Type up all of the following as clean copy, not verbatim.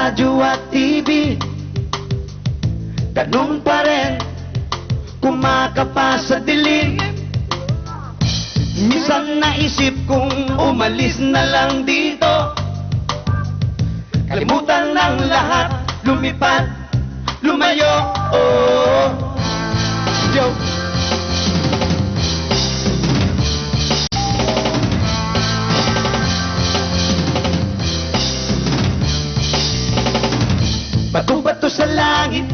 radyo at TV, ganun pa rin kumakapa sa dilim. Minsan naisip kong umalis na lang dito, kalimutan ng lahat, lumipad, lumayo. Oh, yo. Bato-bato sa langit,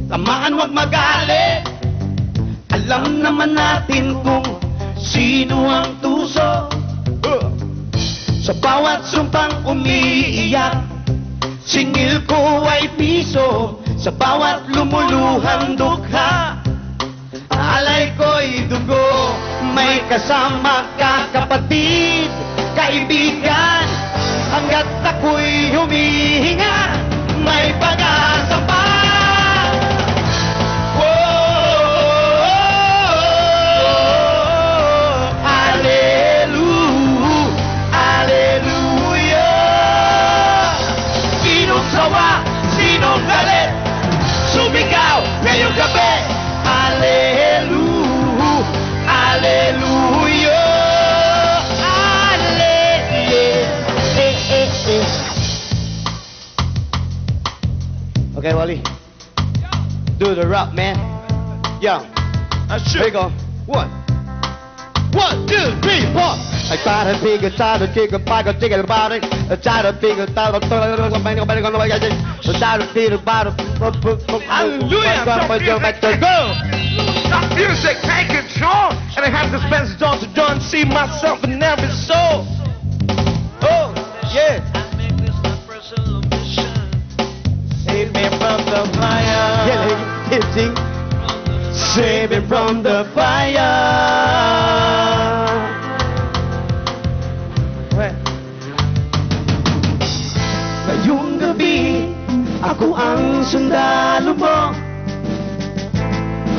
tamaan wag magalit. Alam naman natin kung sino ang tuso. Sa bawat sumpang umiiyak, singil ko ay piso. Sa bawat lumuluhang dukha, alay ko'y dugo. May kasama ka kapatid, kaibigan, hanggat ako'y humihinga, may pag-asa pa. Sumigaw ngayong gabi, Alleluia, Alleluia, Alleluia. Okay, Wally, do the rap, man. Yo, here we go. 1, 2, 3, 4. I try to figure, try to figure, back and figure about it. I try to figure, try to figure about it. Hallelujah! Stop music, take control, and I have to spend dawn to dawn, see myself in every soul. Oh, yeah. Save me from the fire. Yeah, sing. Save me from the fire. Ngayong gabi, ako ang sundalo mo.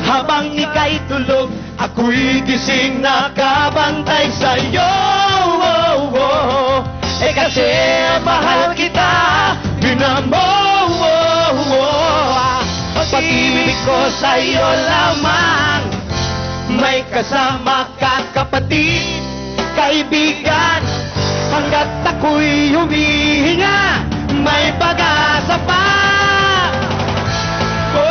Habang ika'y tulog, ako'y gising nakabantay sa'yo. Oh, oh. Eh kasi mahal kita, dinamo. Oh, oh. Pag-ibig ko sa'yo lamang. May kasama ka kapatid, kaibigan, hanggat ako'y humihinga, may pag-asa pa. Oh,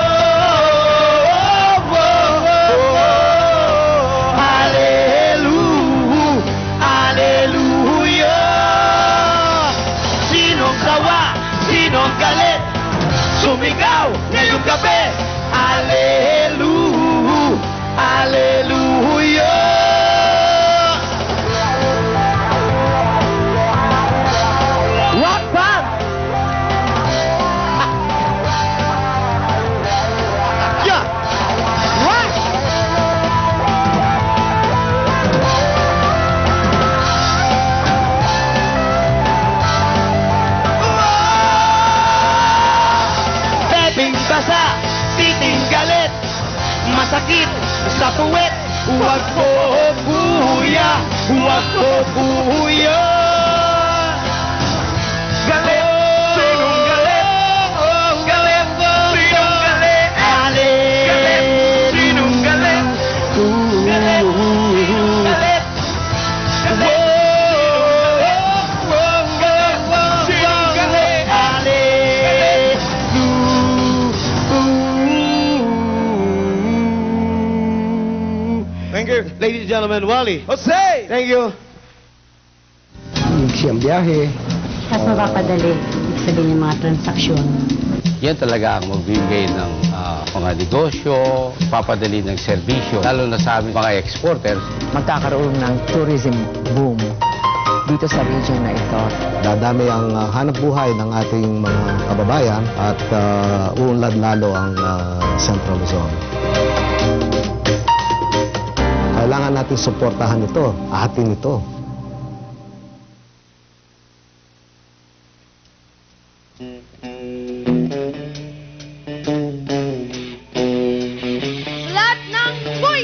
oh, oh, oh, oh. Hallelujah, Hallelujah. Sinong sawa, sinong galit, sumigaw ngayong gabi, Hallelujah, Hallelujah. Titing galit, masakit sa puwet, huwag mo buhuya, huwag mo buhuya. Galit, sinong galit? Galit, sinong galit? Galit, sinong galit? Galit, sinong galit? Thank you. Ladies and gentlemen, Wally. Jose! Thank you. Siyang biyahe. Mas mapapadali, ibig sabihin ng mga transaksyon. Yan talaga ang magbibigay ng mga negosyo, papadali ng serbisyo, lalo na sa amin mga exporters. Magkakaroon ng tourism boom dito sa region na ito. Dadami ang hanap buhay ng ating mga kababayan at uunlad lalo ang Central Luzon. Kailangan natin suportahan ito, atin ito. Lahat ng boy!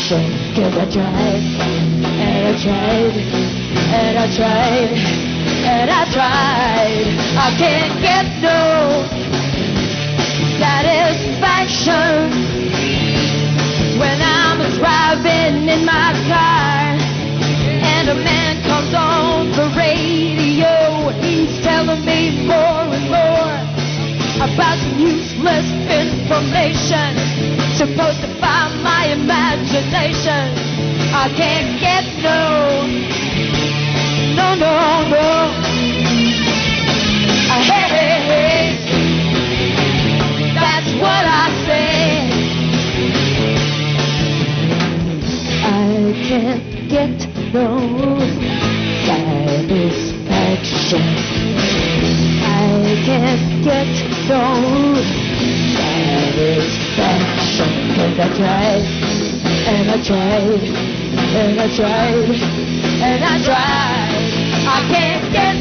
satisfaction. 'Cause I tried, and I tried, and I tried, and I tried. I can't get no satisfaction when I'm driving in my car and a man comes on the radio. He's telling me more and more about some useless information supposed to find my imagination. I can't get no. Hey, that's what I say. I can't get no satisfaction. I can't get no satisfaction. 'Cause I tried, and I tried, and I tried, and I tried. I can't get